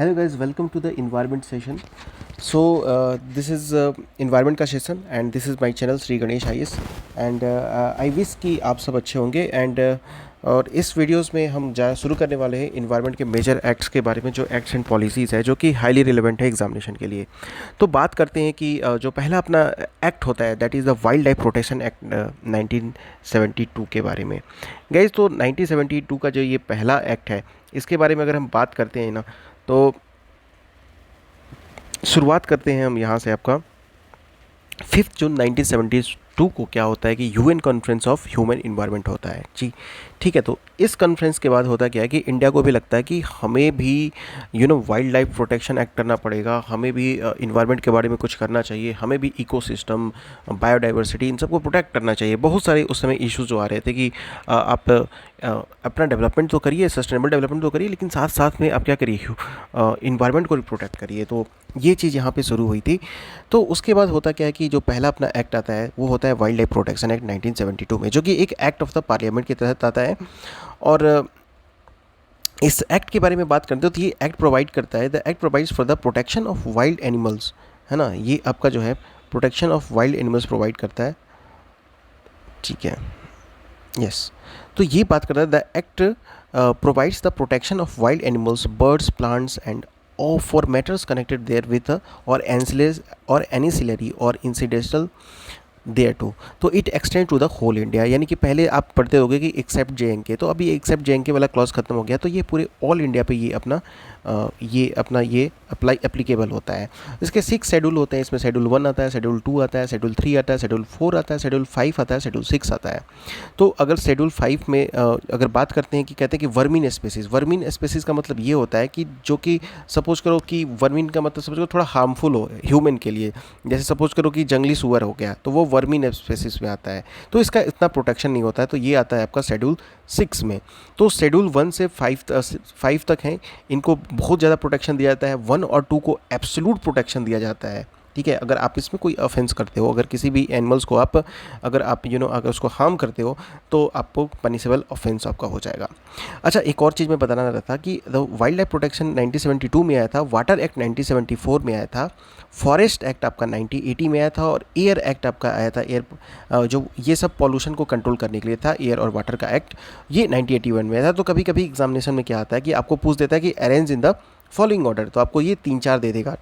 Hello guys, welcome to the environment session. This is environment का session and this is my channel Shri Ganesh IAS and I wish कि आप सब अच्छे होंगे and और इस वीडियोस में हम शुरू करने वाले हैं इन्वायरमेंट के मेजर एक्ट्स के बारे में, जो एक्ट्स एंड पॉलिसीज़ है जो कि हाईली रिलेवेंट है एग्जामिनेशन के लिए। तो बात करते हैं कि जो पहला अपना एक्ट होता है that is the wild life protection act 1972 के बारे में। गाइज तो 1972 का जो ये पहला एक्ट है इसके बारे में अगर हम बात करते हैं ना, तो शुरुआत करते हैं हम यहाँ से। आपका 5 जून 1972 को क्या होता है कि UN conference of human environment होता है जी। ठीक है, तो इस कॉन्फ्रेंस के बाद होता क्या है कि इंडिया को भी लगता है कि हमें भी वाइल्ड लाइफ प्रोटेक्शन एक्ट करना पड़ेगा, हमें भी इन्वायरमेंट के बारे में कुछ करना चाहिए, हमें भी इकोसिस्टम, बायोडाइवर्सिटी, इन सबको प्रोटेक्ट करना चाहिए। बहुत सारे उस समय इश्यूज जो आ रहे थे कि आप अपना डेवलपमेंट तो करिए, सस्टेनेबल डेवलपमेंट तो करिए, लेकिन साथ साथ में आप क्या करिए, इन्वायरमेंट को भी प्रोटेक्ट करिए। तो ये चीज़ यहाँ पे शुरू हुई थी। तो उसके बाद होता क्या है कि जो पहला अपना एक्ट आता है वो होता है वाइल्ड लाइफ प्रोटेक्शन एक्ट 1972 में, जो कि एक एक्ट ऑफ द पार्लियामेंट के तहत आता है। और इस एक्ट के बारे में बात करते हो तो ये एक्ट प्रोवाइड करता है, the act provides for the protection of wild animals, है ना। ये आपका जो है protection of wild animals provide करता है, ठीक है। यस, तो ये बात करता है the act provides the protection of wild animals, birds, plants and or for matters connected there with or ancillary or incidental thereto. तो it extend to the whole India, यानी कि पहले आप पढ़ते होगे कि एक्सेप्ट JNK, तो अभी एक्सेप्ट JNK वाला क्लॉज खत्म हो गया, तो ये पूरे ऑल इंडिया पे ये अप्लाई एप्लीकेबल होता है। इसके 6 शेड्यूल होते हैं, इसमें शेड्यूल 1 आता है, शेड्यूल 2 आता है, शेड्यूल 3 आता है, शेड्यूल 4 आता है, शेड्यूल 5 आता है, शेड्यूल 6 आता है। तो अगर शेड्यूल 5 में अगर बात करते हैं कि कहते हैं कि वर्मिन स्पेसीज़ का मतलब ये होता है कि जो कि सपोज करो कि वर्मिन का मतलब सपोज करो थोड़ा हार्मफुल हो ह्यूमन के लिए, जैसे सपोज करो कि जंगली सुअर हो गया, तो वो वर्मिन स्पेसीज में आता है, तो इसका इतना प्रोटेक्शन नहीं होता है। तो ये आता है आपका शेड्यूल 6 में। तो शेड्यूल 1 से 5 तक हैं, इनको बहुत ज़्यादा प्रोटेक्शन दिया जाता है। 1 और 2 को एब्सोल्यूट प्रोटेक्शन दिया जाता है, ठीक है। अगर आप इसमें कोई ऑफेंस करते हो, अगर किसी भी एनिमल्स को अगर आप अगर उसको हार्म करते हो, तो आपको पनिशेबल ऑफेंस आपका हो जाएगा। अच्छा, एक और चीज़ मैं बताना रहा था कि द वाइल्ड लाइफ प्रोटेक्शन 1972 में आया था, वाटर एक्ट 1974 में आया था, फॉरेस्ट एक्ट आपका 1980 में आया था, और एयर एक्ट आपका आया था, एयर जो ये सब पॉल्यूशन को कंट्रोल करने के लिए था, एयर और वाटर का एक्ट, ये 1981 में आया था। तो कभी कभी एग्जामिनेशन में क्या आता है कि आपको पूछ देता है कि arrange in the following order, तो आपको ये 3-4 दे देगा।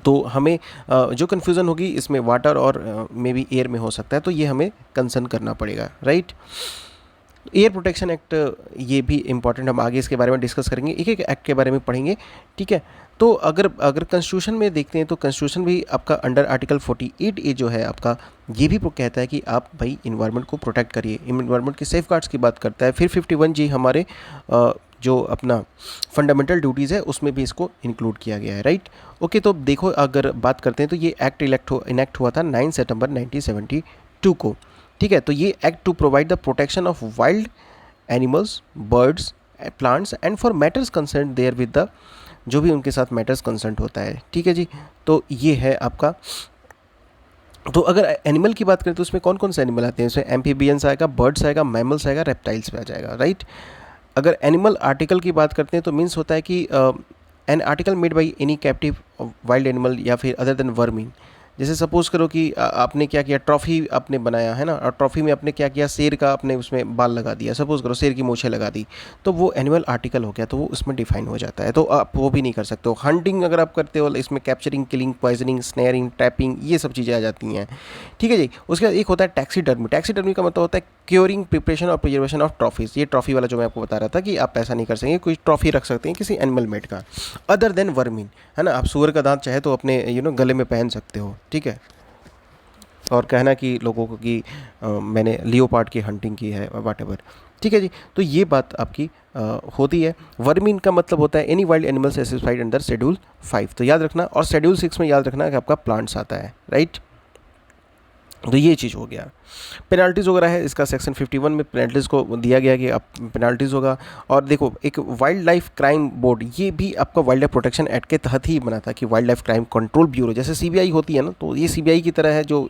तो हमें जो कन्फ्यूज़न होगी इसमें वाटर और मे बी एयर में हो सकता है, तो ये हमें कंसर्न करना पड़ेगा, राइट। एयर प्रोटेक्शन एक्ट ये भी इंपॉर्टेंट, हम आगे इसके बारे में डिस्कस करेंगे, एक एक एक्ट के बारे में पढ़ेंगे, ठीक है। तो अगर कॉन्स्टिट्यूशन में देखते हैं तो कॉन्स्टिट्यूशन भी आपका अंडर आर्टिकल 48 ए जो है आपका, ये भी कहता है कि आप भाई इन्वायरमेंट को प्रोटेक्ट करिए, इन्वायरमेंट के सेफ गार्ड्स की बात करता है। फिर 51 जी हमारे जो अपना फंडामेंटल ड्यूटीज़ है उसमें भी इसको इंक्लूड किया गया है, राइट। ओके, तो देखो अगर बात करते हैं तो ये एक्ट इनेक्ट हुआ था 9 सितंबर 1972 को, ठीक है। तो ये act to provide the protection of wild animals, birds, plants and for matters concern there with the, जो भी उनके साथ मैटर्स कंसर्न होता है, ठीक है जी। तो ये है आपका। तो अगर एनिमल की बात करें तो उसमें कौन कौन से एनिमल आते हैं, इसमें एम्फीबियंस आएगा, बर्ड्स आएगा, मैमल्स आएगा, रेप्टाइल्स पे आ जाएगा, राइट। अगर एनिमल आर्टिकल की बात करते हैं तो मीन्स होता है कि an article made by any captive wild animal या फिर अदर देन वर्मिंग। जैसे सपोज करो कि आपने क्या किया, ट्रॉफी आपने बनाया है ना, और ट्रॉफी में आपने क्या किया, शेर का आपने उसमें बाल लगा दिया, सपोज करो शेर की मूछें लगा दी, तो वो एनिमल आर्टिकल हो गया, तो वो उसमें डिफाइन हो जाता है, तो आप वो भी नहीं कर सकते हो। हंटिंग अगर आप करते हो, इसमें कैप्चरिंग, किलिंग, पॉइजनिंग, स्नेयरिंग, ट्रैपिंग, ये सब चीज़ें आ जाती हैं, ठीक है जी। उसके बाद एक होता है टैक्सीडर्मी का मतलब होता है क्योरिंग, प्रिपरेशन और प्रिजर्वेशन ऑफ ट्रॉफीज। ये ट्रॉफी वाला जो मैं आपको बता रहा था कि आप ऐसा नहीं कर सकेंगे, कोई ट्रॉफी रख सकते हैं किसी एनिमल मेड का, अदर देन वर्मिन, है ना। आप सुअर का दांत चाहे तो अपने गले में पहन सकते हो, ठीक है। और कहना कि लोगों को कि मैंने लियोपार्ड की हंटिंग की है, वाट एवर, ठीक है जी। तो ये बात आपकी होती है। वर्मिन का मतलब होता है any wild animal specified under schedule 5, तो याद रखना। और शेड्यूल 6 में याद रखना कि आपका प्लांट्स आता है, राइट। तो ये चीज़ हो गया। पेनाल्टीज़ वगैरह है, इसका सेक्शन 51 में पेनाल्टीज़ को दिया गया कि अब पेनाल्टीज़ होगा। और देखो एक वाइल्ड लाइफ क्राइम बोर्ड, ये भी आपका वाइल्ड लाइफ प्रोटेक्शन एक्ट के तहत ही बना था कि wild life crime control bureau, जैसे सीबीआई होती है ना, तो ये सीबीआई की तरह है, जो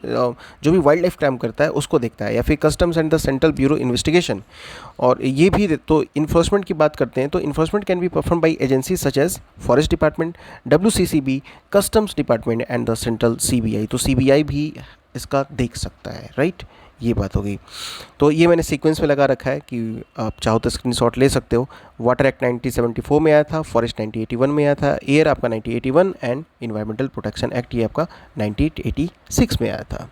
भी वाइल्ड लाइफ क्राइम करता है उसको देखता है, या फिर customs and the central bureau investigation. और ये भी तो इन्फोर्समेंट की बात करते हैं तो enforcement can be perform by agency such as forest department, WCCB, customs department and the central CBI। तो CBI भी इसका देख सकता है, राइट। ये बात हो गई। तो ये मैंने सीक्वेंस में लगा रखा है कि आप चाहो तो स्क्रीनशॉट ले सकते हो। वाटर एक्ट 1974 में आया था, फॉरेस्ट 1981 में आया था, एयर आपका 1981 एंड इन्वायरमेंटल प्रोटेक्शन एक्ट ये आपका 1986 में आया था।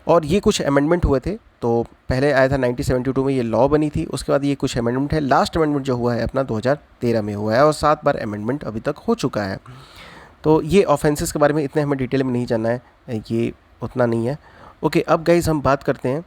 और ये कुछ अमेंडमेंट हुए थे, तो पहले आया था 1972 में, ये लॉ बनी थी। उसके बाद ये कुछ अमेंडमेंट है, लास्ट अमेंडमेंट जो हुआ है अपना 2013 में हुआ है, और 7 बार अमेंडमेंट अभी तक हो चुका है। तो ये ऑफेंसेस के बारे में इतने हमें डिटेल में नहीं जानना है, ये उतना नहीं है। ओके, अब गाइज हम बात करते हैं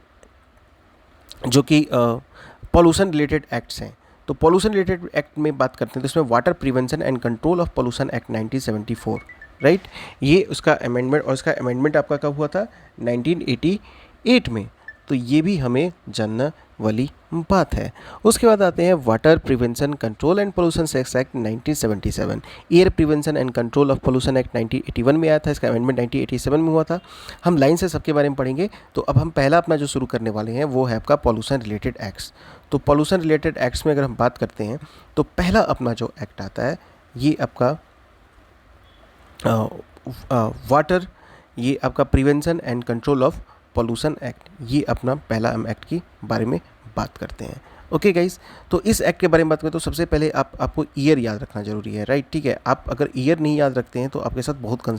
जो कि पॉल्यूशन रिलेटेड एक्ट्स हैं। तो पॉल्यूशन रिलेटेड एक्ट में बात करते हैं तो इसमें water prevention and control of pollution act 1974, right. ये उसका अमेंडमेंट, और इसका अमेंडमेंट आपका कब हुआ था? 1988 में। तो ये भी हमें जानना वाली बात है। उसके बाद आते हैं water prevention control and pollution act 1977, air prevention and control of pollution act 1981 में आया था, इसका अमेंडमेंट 1987 में हुआ था। हम लाइन से सबके बारे में पढ़ेंगे। तो अब हम पहला अपना जो शुरू करने वाले हैं वो है आपका पॉल्यूशन रिलेटेड एक्ट्स। तो पॉल्यूशन रिलेटेड एक्ट्स में अगर हम बात करते हैं तो पहला अपना जो एक्ट आता है ये आपका वाटर, ये आपका prevention and control of pollution act, ये अपना पहला हम एक्ट की बारे में बात करते हैं। ओके गाइस, तो इस एक्ट के बारे में बात करें तो सबसे पहले आपको ईयर याद रखना जरूरी है, राइट। ठीक है, आप अगर ईयर नहीं याद रखते हैं तो आपके साथ बहुत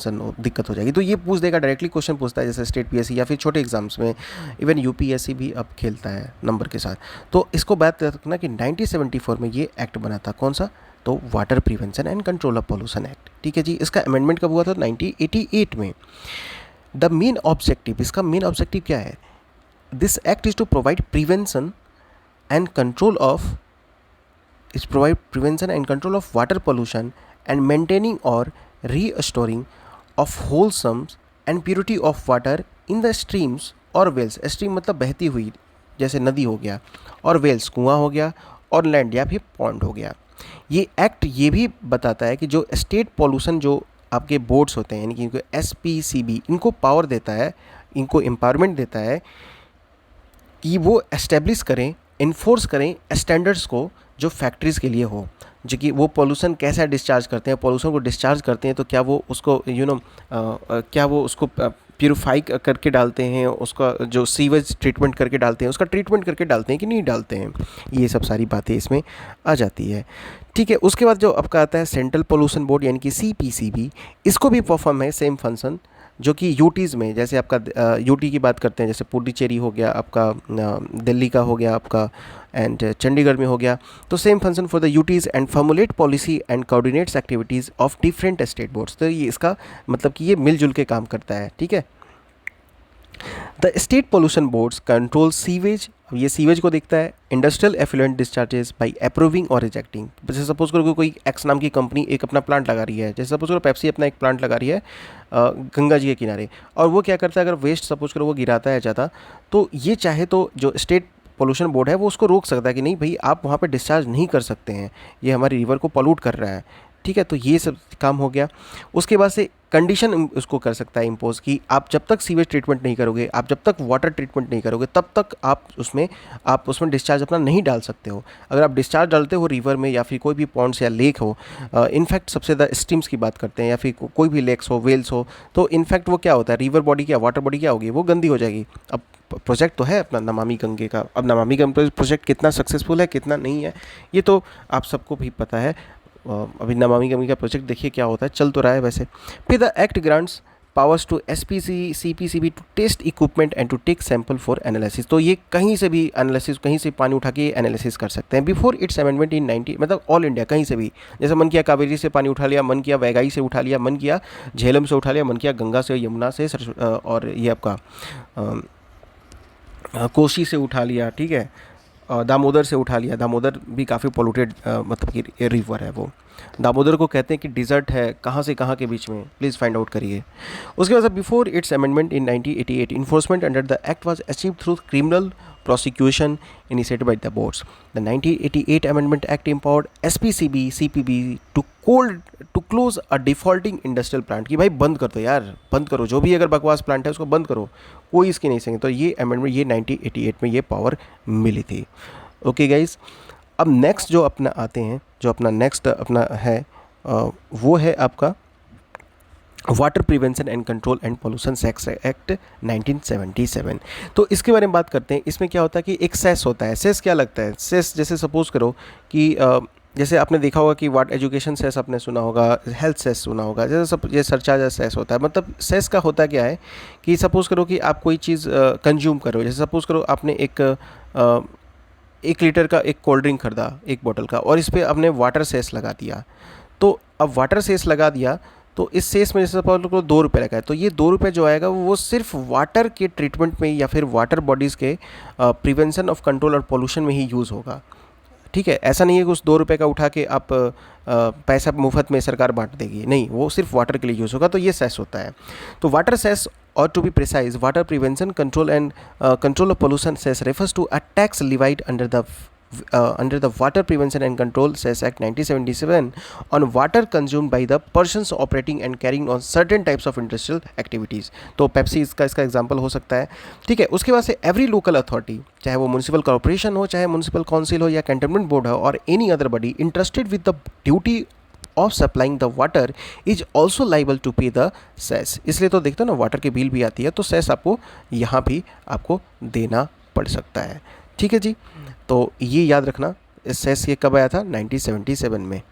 दिक्कत हो जाएगी। तो ये पूछ देगा, डायरेक्टली क्वेश्चन पूछता है, जैसे स्टेट PSC या फिर छोटे एग्जाम्स में, इवन UPSC भी अब खेलता है नंबर के साथ। तो इसको बात रखना कि 1974 में ये एक्ट बना था, कौन सा? तो water prevention and control of pollution act. ठीक है जी, इसका अमेंडमेंट कब हुआ था? 1988 में। द मेन ऑब्जेक्टिव, इसका मेन ऑब्जेक्टिव क्या है? This act is to provide prevention and control of water pollution and maintaining और restoring of wholesome and purity of water in the streams और वेल्स। स्ट्रीम मतलब बहती हुई, जैसे नदी हो गया, और वेल्स कुआं हो गया, और लैंड या फिर पॉन्ड हो गया। ये एक्ट ये भी बताता है कि जो स्टेट पॉल्यूशन जो आपके बोर्ड्स होते हैं, यानी कि इनको SPCB, इनको पावर देता है, इनको एम्पावरमेंट देता है कि वो एस्टेब्लिश करें, इन्फोर्स करें स्टैंडर्ड्स को जो फैक्ट्रीज़ के लिए हो, जो कि वो पॉल्यूशन कैसा डिस्चार्ज करते हैं, पॉल्यूशन को डिस्चार्ज करते हैं तो क्या वो उसको क्या वो उसको प्यूरिफाई करके डालते हैं, उसका जो सीवेज ट्रीटमेंट करके डालते हैं, उसका ट्रीटमेंट करके डालते हैं कि नहीं डालते हैं, ये सब सारी बातें इसमें आ जाती है। ठीक है, उसके बाद जो आपका आता है सेंट्रल पोल्यूशन बोर्ड यानी कि CPCB, इसको भी परफॉर्म है सेम फंक्शन जो कि यूटीज़ में, जैसे आपका यूटी की बात करते हैं, जैसे पुडुचेरी हो गया आपका, दिल्ली का हो गया आपका, एंड चंडीगढ़ में हो गया। तो same function for the UTs and formulate policy and coordinates activities of different state boards. तो ये इसका मतलब कि ये मिलजुल के काम करता है। ठीक है, the state pollution boards control sewage, ये सीवेज को देखता है, industrial effluent discharges by approving और रिजेक्टिंग। जैसे सपोज करो कोई एक्स नाम की कंपनी एक अपना प्लांट लगा रही है, जैसे सपोज करो पेप्सी अपना एक प्लांट लगा रही है गंगा जी के किनारे, और वो क्या करता है, अगर वेस्ट सपोज करो वो गिराता है ज़्यादा, तो ये चाहे तो जो स्टेट पोल्यूशन बोर्ड है वो उसको रोक सकता है कि नहीं भाई आप वहाँ पे डिस्चार्ज नहीं कर सकते हैं, ये हमारी रिवर को पॉल्यूट कर रहा है। ठीक है, तो ये सब काम हो गया। उसके बाद से कंडीशन उसको कर सकता है इम्पोज कि आप जब तक सीवेज ट्रीटमेंट नहीं करोगे, आप जब तक वाटर ट्रीटमेंट नहीं करोगे, तब तक आप उसमें डिस्चार्ज अपना नहीं डाल सकते हो। अगर आप डिस्चार्ज डालते हो रिवर में या फिर कोई भी पॉन्ड्स या लेक हो, इनफैक्ट सबसे ज़्यादा स्ट्रीम्स की बात करते हैं, या फिर कोई भी लेक्स हो, वेल्स हो, तो इनफैक्ट वो क्या होता है, रिवर बॉडी क्या, वाटर बॉडी क्या होगी, वो गंदी हो जाएगी। अब प्रोजेक्ट तो है अपना नमामि गंगे का, अब नमामि गंगे प्रोजेक्ट कितना सक्सेसफुल है कितना नहीं है ये तो आप सबको भी पता है। अभी नमामि गंगे का प्रोजेक्ट देखिए क्या होता है, चल तो रहा है वैसे। फिर the act grants powers to CPCB to test equipment and to take sample for analysis. तो ये कहीं से भी एनालिसिस, कहीं से पानी उठा के एनालिसिस कर सकते हैं बिफोर इट्स अमेंडमेंट इन 90, मतलब ऑल इंडिया कहीं से भी, जैसे मन किया कावेरी से पानी उठा लिया, मन किया वैगाई से उठा लिया, मन किया झेलम से उठा लिया, मन किया गंगा से, यमुना से, और ये आपका कोसी से उठा लिया। ठीक है, दामोदर से उठा लिया, दामोदर भी काफ़ी पोल्यूटेड मतलब कि रिवर है वो। दामोदर को कहते हैं कि डिज़र्ट है, कहाँ से कहाँ के बीच में, प्लीज़ फाइंड आउट करिए। उसके बाद before it's amendment in 1988 enforcement under the act was achieved through criminal prosecution initiated by the boards. The 1988 Amendment Act empowered SPCB, CPB to close a defaulting industrial plant कि भाई बंद कर दो यार, बंद करो, जो भी अगर बकवास प्लांट है उसको बंद करो, कोई इसकी नहीं सकेंगे। तो ये अमेंडमेंट ये 1988 में ये पावर मिली थी। ओके गाइज, अब नेक्स्ट जो अपना आते हैं, जो अपना नेक्स्ट अपना है वो है आपका water prevention and control and pollution act 1977। तो इसके बारे में बात करते हैं। इसमें क्या होता है कि एक सेस होता है। सेस क्या लगता है? सेस जैसे सपोज करो कि जैसे आपने देखा होगा कि वाट एजुकेशन सेस आपने सुना होगा, हेल्थ सेस सुना होगा, जैसे सब ये सरचार्ज सेस होता है। मतलब सेस का होता क्या है कि सपोज करो कि आप कोई चीज़ कंज्यूम करो, जैसे सपोज करो आपने एक लीटर का एक कोल्ड ड्रिंक खरीदा, एक बोतल का, और इस पर आपने वाटर सेस लगा दिया। तो अब वाटर सेस लगा दिया तो इस सेस में जैसे सपोज करो 2 रुपये लगा है, तो ये 2 रुपये जो आएगा वो सिर्फ वाटर के ट्रीटमेंट में या फिर वाटर बॉडीज़ के प्रिवेंशन ऑफ कंट्रोल और पोल्यूशन में ही यूज़ होगा। ठीक है, ऐसा नहीं है कि उस 2 रुपये का उठा के आप पैसा मुफ्त में सरकार बांट देगी, नहीं, वो सिर्फ वाटर के लिए यूज़ होगा। तो ये सेस होता है। तो वाटर सेस, और to be precise, water prevention control and control of pollution cess refers to a tax levied under the Water Prevention and Control Cess Act 1977 on water consumed by the persons operating and carrying on certain types of industrial activities। तो Pepsi इसका example हो सकता है। ठीक है, उसके बाद से एवरी लोकल अथॉरिटी, चाहे वो म्यूनिसिपल कॉर्पोरेशन हो, चाहे म्यूनिसिपल काउंसिल हो या कैंटोनमेंट बोर्ड हो, और any other body interested with the duty of supplying the water is also liable to pay the cess. इसलिए तो देखते हो ना, वाटर की बिल भी आती है तो सेस आपको यहाँ भी आपको देना पड़ सकता है। ठीक है जी, तो ये याद रखना। सेस ये कब आया था? 1977 में।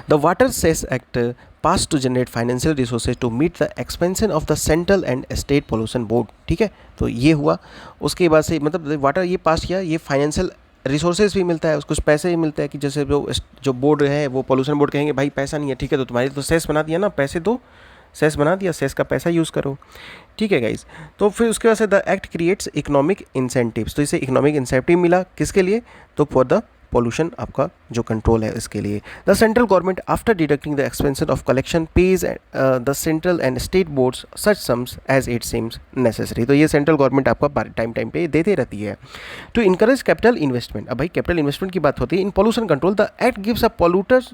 The water cess act pass to generate financial resources to meet the expansion of the central and state pollution board. ठीक है, तो ये हुआ। उसके बाद से मतलब वाटर ये पास किया, ये फाइनेंशियल रिसोर्सेज भी मिलता है, कुछ पैसे भी मिलता है कि जैसे जो बोर्ड है वो पोल्यूशन बोर्ड कहेंगे भाई पैसा नहीं है, ठीक है, तो तुम्हारी तो सेस बना दिया ना, पैसे दो, सेस बना दिया, सेस का पैसा यूज़ करो। ठीक है गाइज, तो फिर उसके बाद से the act creates economic incentives. तो इसे इकोनॉमिक इंसेंटिव मिला किसके लिए? तो फॉर द पोल्यूशन आपका जो कंट्रोल है इसके लिए। The central government after deducting the expansion of collection pays the central and state boards such sums as it seems necessary. तो ये सेंट्रल गवर्नमेंट आपका टाइम पे देते रहती है। टू इनकरेज कैपिटल इन्वेस्टमेंट, अब भाई कैपिटल इन्वेस्टमेंट की बात होती है in pollution control, the act gives a polluters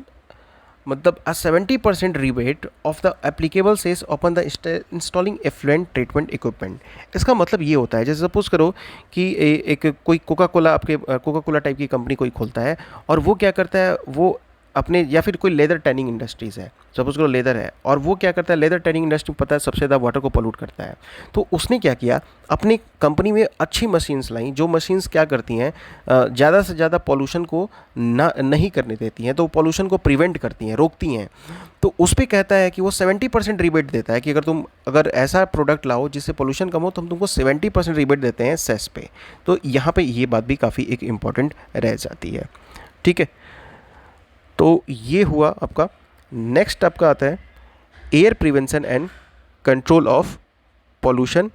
मतलब a 70% rebate of the applicable cess upon the installing effluent treatment equipment। इसका मतलब ये होता है, जैसे सपोज करो कि एक कोई कोका कोला, आपके कोका कोला टाइप की कंपनी कोई खोलता है और वो क्या करता है, वो अपने, या फिर कोई लेदर टैनिंग इंडस्ट्रीज़ है, सपोज करो लेदर है, और वो क्या करता है, लेदर टैनिंग इंडस्ट्री पता है सबसे ज़्यादा वाटर को पोल्यूट करता है। तो उसने क्या किया, अपनी कंपनी में अच्छी मशीन्स लाई, जो मशीन्स क्या करती हैं, ज़्यादा से ज़्यादा पोल्यूशन को नहीं करने देती हैं, तो पोल्यूशन को प्रिवेंट करती हैं, रोकती हैं। तो उस पर कहता है कि वो 70% रिबेट देता है कि अगर ऐसा प्रोडक्ट लाओ जिससे पोल्यूशन कम हो तो हम तुमको 70% रिबेट देते हैं सेस पे। तो यहाँ पे ये बात भी काफ़ी एक इम्पॉर्टेंट रह जाती है। ठीक है, तो ये हुआ आपका। नेक्स्ट आपका आता है air prevention and control of pollution.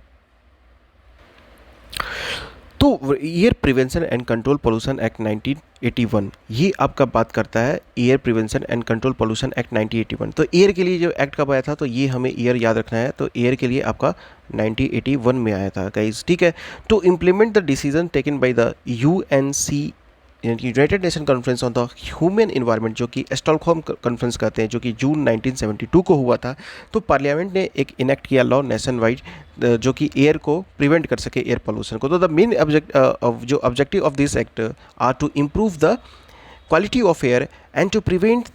तो air prevention and control pollution act 1981 ये आपका बात करता है, air prevention and control pollution act 1981। तो एयर के लिए जो एक्ट कब आया था, तो ये हमें ईयर याद रखना है। तो एयर के लिए आपका 1981 में आया था गाइस। ठीक है, to implement the decision taken by the UNC United Nation Conference on the Human Environment, जो कि स्टॉकहोम कॉन्फ्रेंस कहते हैं, जो कि जून 1972 को हुआ था। तो पार्लियामेंट ने एक इनेक्ट किया लॉ नेशन वाइड, जो कि एयर को प्रिवेंट कर सके, एयर पोल्यूशन को। तो द मेन जो objective of this act are to improve the quality of air and to prevent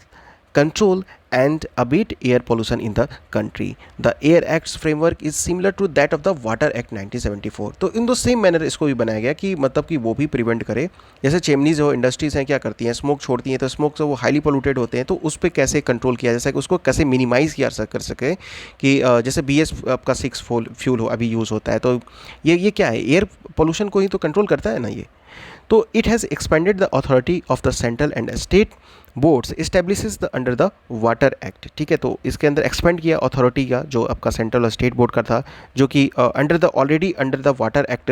control and abate air pollution in the country. The Air Act's framework is similar to that of the Water Act 1974। तो इन दो same manner इसको भी बनाया गया कि मतलब कि वो भी प्रिवेंट करे। जैसे चिमनीज हो, इंडस्ट्रीज हैं, क्या करती हैं, स्मोक छोड़ती हैं, तो स्मोक से वो हाईली पोल्यूटेड होते हैं, तो उस पर कैसे कंट्रोल किया जा सके, उसको कैसे मिनिमाइज़ किया कर सके कि जैसे BS आपका 6 फ्यूल हो अभी यूज़ होता है, तो ये क्या है, एयर पोल्यूशन को ही तो कंट्रोल करता है ना ये। तो it has expanded the authority of the central and state boards establishes the under the water act, ठीक है। तो इसके अंदर एक्सपेंड किया अथॉरिटी का, जो आपका सेंट्रल और स्टेट बोर्ड का था, जो कि under the already under the water act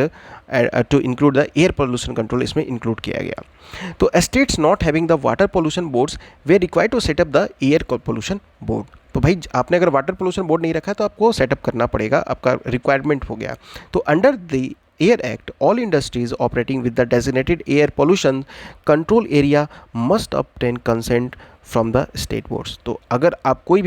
to include the air pollution control, इसमें इंक्लूड किया गया। तो states not having the water pollution boards they required to set up the air pollution board. तो भाई आपने अगर वाटर पोल्यूशन बोर्ड नहीं रखा है तो आपको सेटअप करना पड़ेगा, आपका रिक्वायरमेंट हो गया। तो under the air act all industries operating with the designated air pollution control area must obtain consent from the state boards. तो अगर आप कोई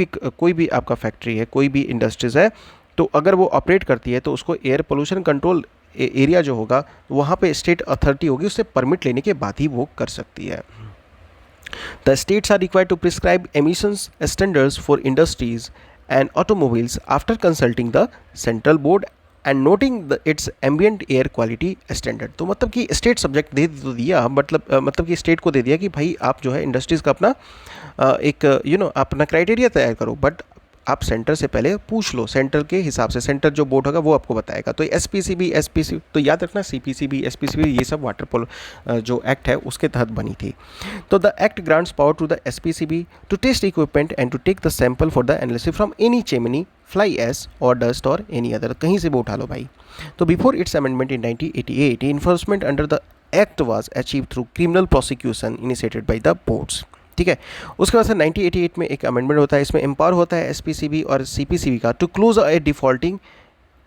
भी आपका फैक्ट्री है, कोई भी इंडस्ट्रीज है, तो अगर वो ऑपरेट करती है तो उसको एयर पोल्यूशन कंट्रोल एरिया जो होगा वहाँ पे स्टेट अथॉरिटी होगी, उससे परमिट लेने के बाद ही वो कर सकती है। The states are required to prescribe emissions standards for industries and automobiles after consulting the central board and noting its ambient air quality standard। तो मतलब कि स्टेट सब्जेक्ट दे तो दिया, मतलब कि स्टेट को दे दिया कि भाई आप जो है इंडस्ट्रीज़ का अपना एक अपना क्राइटेरिया तैयार करो, बट आप सेंटर से पहले पूछ लो, सेंटर के हिसाब से सेंटर जो बोर्ड होगा वो आपको बताएगा। तो एसपीसीबी तो याद रखना, सीपीसीबी एसपीसीबी ये सब जो एक्ट है उसके तहत बनी थी। तो the act grants power to the SPCB to test equipment and to take the sample for the analysis from any chimney, fly ash और डस्ट और एनी अदर, कहीं से भी उठा लो भाई। तो before it's amendment in 1988 enforcement under the act was achieve through criminal prosecution initiated by the boards, ठीक है। उसके बाद से 1988 में एक अमेंडमेंट होता है, इसमें एम्पावर होता है एसपीसीबी और सीपीसीबी का to close a defaulting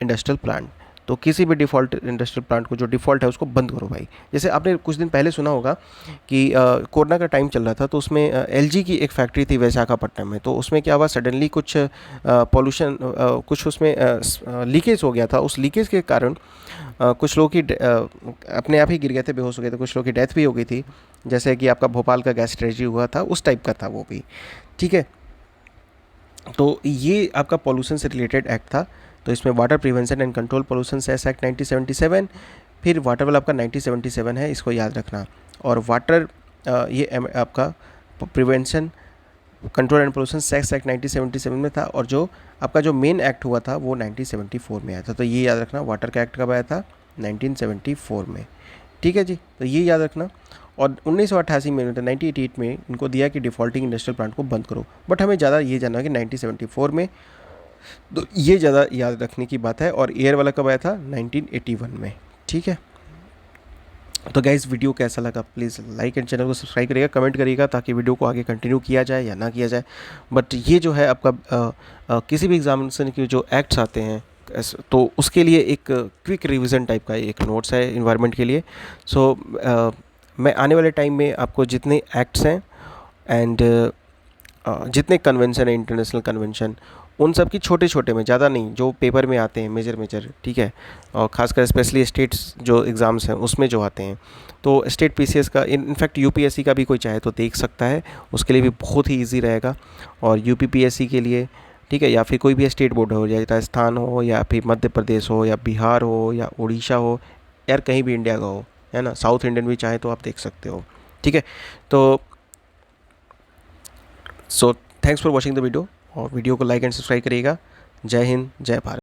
industrial plant. तो किसी भी डिफ़ॉल्ट इंडस्ट्रियल प्लांट को जो डिफ़ॉल्ट है उसको बंद करो भाई। जैसे आपने कुछ दिन पहले सुना होगा कि कोरोना का टाइम चल रहा था, तो उसमें एलजी की एक फैक्ट्री थी विशाखापट्टनम में, तो उसमें क्या हुआ सडनली कुछ पॉल्यूशन कुछ उसमें लीकेज हो गया था। उस लीकेज के कारण कुछ लोग की अपने आप ही गिर गए थे, बेहोश हो गए थे, कुछ लोग की डेथ भी हो गई थी, जैसे कि आपका भोपाल का गैस ट्रेजेडी हुआ था, उस टाइप का था वो भी, ठीक है। तो ये आपका पॉल्यूशन से रिलेटेड एक्ट था। तो इसमें water prevention and control pollution cess act 1977, फिर वाटर वाला आपका 1977 है, इसको याद रखना। और वाटर ये आपका prevention control and pollution cess act 1977 में था, और जो आपका जो मेन एक्ट हुआ था वो 1974 में आया था। तो ये याद रखना, वाटर का एक्ट कब आया था? 1974 में, ठीक है जी। तो ये याद रखना। और 1988 में 1988 में इनको दिया कि डिफ़ॉल्टिंग इंडस्ट्रियल प्लांट को बंद करो, बट हमें ज़्यादा ये जानना है कि 1974 में, तो ये ज़्यादा याद रखने की बात है। और एयर वाला कब आया था? 1981 में, ठीक है। तो गाइस वीडियो कैसा लगा प्लीज़ लाइक एंड चैनल को सब्सक्राइब करिएगा, कमेंट करिएगा ताकि वीडियो को आगे कंटिन्यू किया जाए या ना किया जाए। बट ये जो है आपका किसी भी एग्जामिनेशन के जो एक्ट्स आते हैं तो उसके लिए एक क्विक रिवीजन टाइप का एक नोट्स है इन्वायरमेंट के लिए। सो मैं आने वाले टाइम में आपको जितने एक्ट्स हैं एंड जितने कन्वेंशन है इंटरनेशनल कन्वेंशन, उन सब की छोटे छोटे में, ज़्यादा नहीं, जो पेपर में आते हैं मेजर, ठीक है। और ख़ासकर स्पेशली स्टेट्स जो एग्ज़ाम्स हैं उसमें जो आते हैं, तो स्टेट पीसीएस का, इनफैक्ट यूपीएससी का भी कोई चाहे तो देख सकता है, उसके लिए भी बहुत ही ईजी रहेगा। और यूपीपीएससी के लिए, ठीक है, या फिर कोई भी स्टेट बोर्ड हो, या राजस्थान हो या फिर मध्य प्रदेश हो या बिहार हो या उड़ीसा हो, यार कहीं भी इंडिया का हो, है ना, साउथ इंडियन भी चाहे तो आप देख सकते हो, ठीक है। तो so thanks for watching the video, और वीडियो को लाइक एंड सब्सक्राइब करिएगा। जय हिंद, जय भारत।